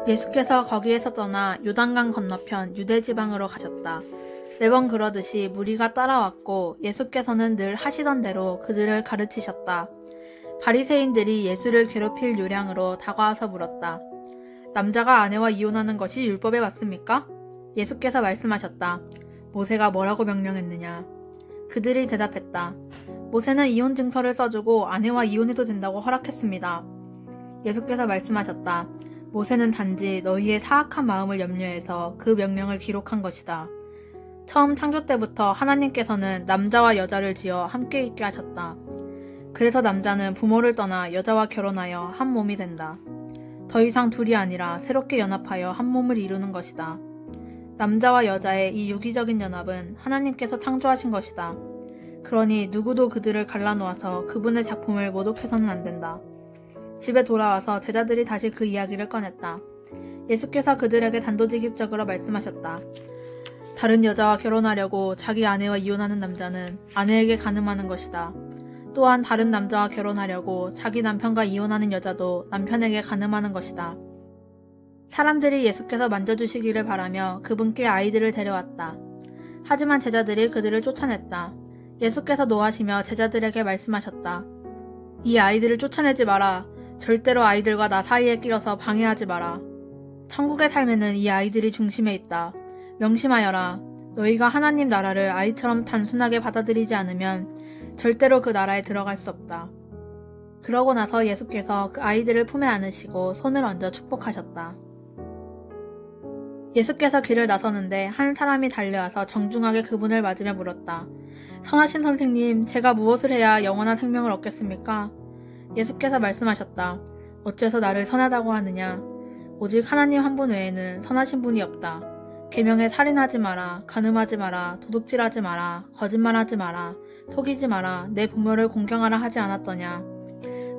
예수께서 거기에서 떠나 요단강 건너편 유대지방으로 가셨다. 매번 그러듯이 무리가 따라왔고 예수께서는 늘 하시던 대로 그들을 가르치셨다. 바리새인들이 예수를 괴롭힐 요량으로 다가와서 물었다. 남자가 아내와 이혼하는 것이 율법에 맞습니까? 예수께서 말씀하셨다. 모세가 뭐라고 명령했느냐? 그들이 대답했다. 모세는 이혼 증서를 써주고 아내와 이혼해도 된다고 허락했습니다. 예수께서 말씀하셨다. 모세는 단지 너희의 사악한 마음을 염려해서 그 명령을 기록한 것이다. 처음 창조 때부터 하나님께서는 남자와 여자를 지어 함께 있게 하셨다. 그래서 남자는 부모를 떠나 여자와 결혼하여 한 몸이 된다. 더 이상 둘이 아니라 새롭게 연합하여 한 몸을 이루는 것이다. 남자와 여자의 이 유기적인 연합은 하나님께서 창조하신 것이다. 그러니 누구도 그들을 갈라놓아서 그분의 작품을 모독해서는 안 된다. 집에 돌아와서 제자들이 다시 그 이야기를 꺼냈다. 예수께서 그들에게 단도직입적으로 말씀하셨다. 다른 여자와 결혼하려고 자기 아내와 이혼하는 남자는 아내에게 간음하는 것이다. 또한 다른 남자와 결혼하려고 자기 남편과 이혼하는 여자도 남편에게 간음하는 것이다. 사람들이 예수께서 만져주시기를 바라며 그분께 아이들을 데려왔다. 하지만 제자들이 그들을 쫓아냈다. 예수께서 노하시며 제자들에게 말씀하셨다. 이 아이들을 쫓아내지 마라. 절대로 아이들과 나 사이에 끼어서 방해하지 마라. 천국의 삶에는 이 아이들이 중심에 있다. 명심하여라. 너희가 하나님 나라를 아이처럼 단순하게 받아들이지 않으면 절대로 그 나라에 들어갈 수 없다. 그러고 나서 예수께서 그 아이들을 품에 안으시고 손을 얹어 축복하셨다. 예수께서 길을 나서는데 한 사람이 달려와서 정중하게 그분을 맞으며 물었다. 선하신 선생님, 제가 무엇을 해야 영원한 생명을 얻겠습니까? 예수께서 말씀하셨다. 어째서 나를 선하다고 하느냐? 오직 하나님 한 분 외에는 선하신 분이 없다. 계명에 살인하지 마라, 간음하지 마라, 도둑질하지 마라, 거짓말하지 마라, 속이지 마라, 내 부모를 공경하라 하지 않았더냐?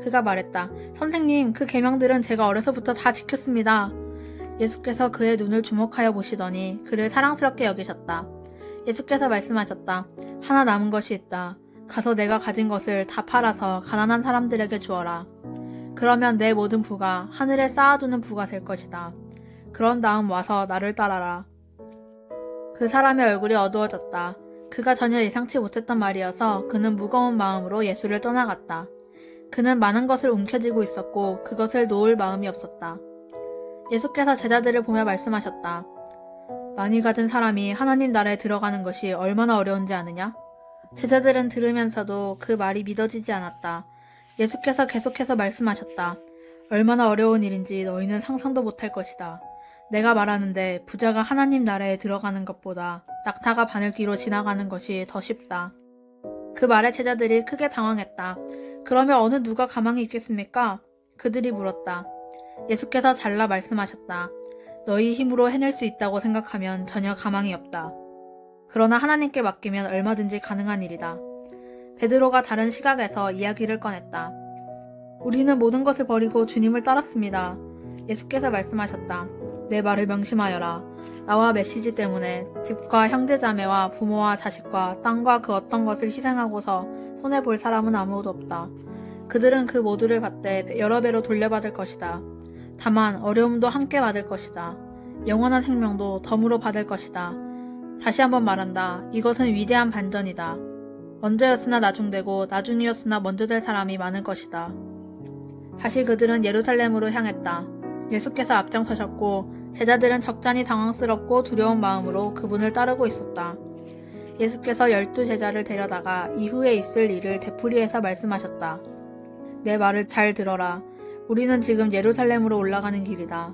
그가 말했다. 선생님, 그 계명들은 제가 어려서부터 다 지켰습니다. 예수께서 그의 눈을 주목하여 보시더니 그를 사랑스럽게 여기셨다. 예수께서 말씀하셨다. 하나 남은 것이 있다. 가서 내가 가진 것을 다 팔아서 가난한 사람들에게 주어라. 그러면 내 모든 부가 하늘에 쌓아두는 부가 될 것이다. 그런 다음 와서 나를 따라라. 그 사람의 얼굴이 어두워졌다. 그가 전혀 예상치 못했던 말이어서 그는 무거운 마음으로 예수를 떠나갔다. 그는 많은 것을 움켜쥐고 있었고 그것을 놓을 마음이 없었다. 예수께서 제자들을 보며 말씀하셨다. 많이 가진 사람이 하나님 나라에 들어가는 것이 얼마나 어려운지 아느냐? 제자들은 들으면서도 그 말이 믿어지지 않았다. 예수께서 계속해서 말씀하셨다. 얼마나 어려운 일인지 너희는 상상도 못할 것이다. 내가 말하는데 부자가 하나님 나라에 들어가는 것보다 낙타가 바늘귀로 지나가는 것이 더 쉽다. 그 말에 제자들이 크게 당황했다. 그러면 어느 누가 가망이 있겠습니까? 그들이 물었다. 예수께서 잘라 말씀하셨다. 너희 힘으로 해낼 수 있다고 생각하면 전혀 가망이 없다. 그러나 하나님께 맡기면 얼마든지 가능한 일이다. 베드로가 다른 시각에서 이야기를 꺼냈다. 우리는 모든 것을 버리고 주님을 따랐습니다. 예수께서 말씀하셨다. 내 말을 명심하여라. 나와 메시지 때문에 집과 형제자매와 부모와 자식과 땅과 그 어떤 것을 희생하고서 손해볼 사람은 아무도 없다. 그들은 그 모두를 받되 여러 배로 돌려받을 것이다. 다만 어려움도 함께 받을 것이다. 영원한 생명도 덤으로 받을 것이다. 다시 한번 말한다. 이것은 위대한 반전이다. 먼저였으나 나중되고 나중이었으나 먼저 될 사람이 많을 것이다. 다시 그들은 예루살렘으로 향했다. 예수께서 앞장서셨고 제자들은 적잖이 당황스럽고 두려운 마음으로 그분을 따르고 있었다. 예수께서 12제자를 데려다가 이후에 있을 일을 되풀이해서 말씀하셨다. 내 말을 잘 들어라. 우리는 지금 예루살렘으로 올라가는 길이다.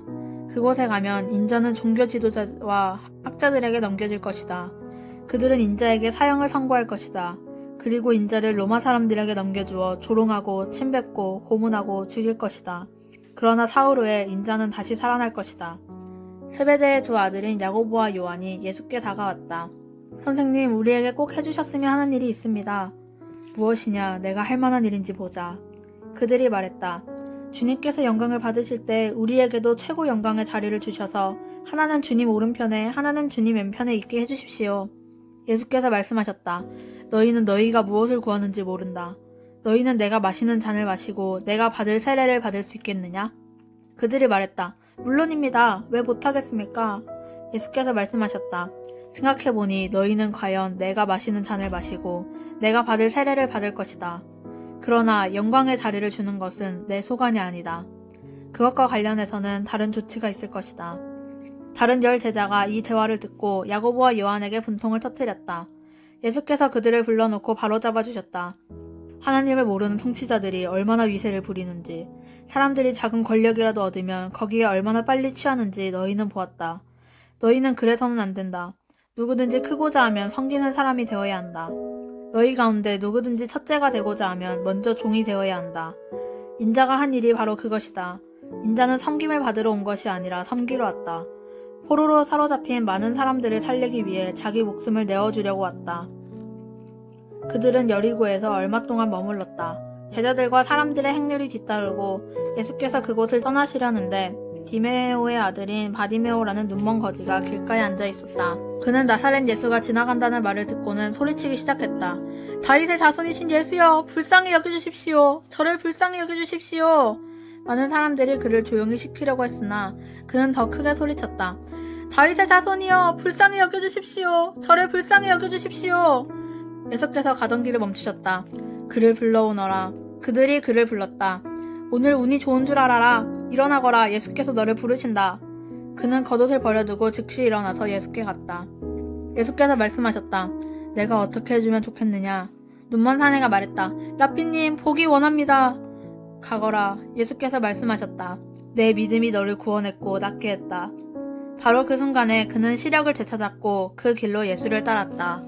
그곳에 가면 인자는 종교 지도자와 학자들에게 넘겨질 것이다. 그들은 인자에게 사형을 선고할 것이다. 그리고 인자를 로마 사람들에게 넘겨주어 조롱하고 침뱉고 고문하고 죽일 것이다. 그러나 사흘 후에 인자는 다시 살아날 것이다. 세베대의 두 아들인 야고보와 요한이 예수께 다가왔다. 선생님, 우리에게 꼭 해주셨으면 하는 일이 있습니다. 무엇이냐? 내가 할 만한 일인지 보자. 그들이 말했다. 주님께서 영광을 받으실 때 우리에게도 최고 영광의 자리를 주셔서 하나는 주님 오른편에 하나는 주님 왼편에 있게 해주십시오. 예수께서 말씀하셨다. 너희는 너희가 무엇을 구하는지 모른다. 너희는 내가 마시는 잔을 마시고 내가 받을 세례를 받을 수 있겠느냐? 그들이 말했다. 물론입니다. 왜 못하겠습니까? 예수께서 말씀하셨다. 생각해보니 너희는 과연 내가 마시는 잔을 마시고 내가 받을 세례를 받을 것이다. 그러나 영광의 자리를 주는 것은 내 소관이 아니다. 그것과 관련해서는 다른 조치가 있을 것이다. 다른 10 제자가 이 대화를 듣고 야고보와 요한에게 분통을 터뜨렸다. 예수께서 그들을 불러놓고 바로잡아 주셨다. 하나님을 모르는 통치자들이 얼마나 위세를 부리는지, 사람들이 작은 권력이라도 얻으면 거기에 얼마나 빨리 취하는지 너희는 보았다. 너희는 그래서는 안 된다. 누구든지 크고자 하면 섬기는 사람이 되어야 한다. 너희 가운데 누구든지 첫째가 되고자 하면 먼저 종이 되어야 한다. 인자가 한 일이 바로 그것이다. 인자는 섬김을 받으러 온 것이 아니라 섬기러 왔다. 포로로 사로잡힌 많은 사람들을 살리기 위해 자기 목숨을 내어주려고 왔다. 그들은 여리고에서 얼마 동안 머물렀다. 제자들과 사람들의 행렬이 뒤따르고 예수께서 그곳을 떠나시려는데 디메오의 아들인 바디메오라는 눈먼 거지가 길가에 앉아 있었다. 그는 나사렛 예수가 지나간다는 말을 듣고는 소리치기 시작했다. 다윗의 자손이신 예수여, 불쌍히 여겨주십시오. 저를 불쌍히 여겨주십시오. 많은 사람들이 그를 조용히 시키려고 했으나 그는 더 크게 소리쳤다. 다윗의 자손이여, 불쌍히 여겨주십시오. 저를 불쌍히 여겨주십시오. 예수께서 가던 길을 멈추셨다. 그를 불러오너라. 그들이 그를 불렀다. 오늘 운이 좋은 줄 알아라. 일어나거라. 예수께서 너를 부르신다. 그는 겉옷을 버려두고 즉시 일어나서 예수께 갔다. 예수께서 말씀하셨다. 내가 어떻게 해주면 좋겠느냐. 눈먼 사내가 말했다. 라삐님, 보기 원합니다. 가거라. 예수께서 말씀하셨다. 내 믿음이 너를 구원했고 낫게 했다. 바로 그 순간에 그는 시력을 되찾았고 그 길로 예수를 따랐다.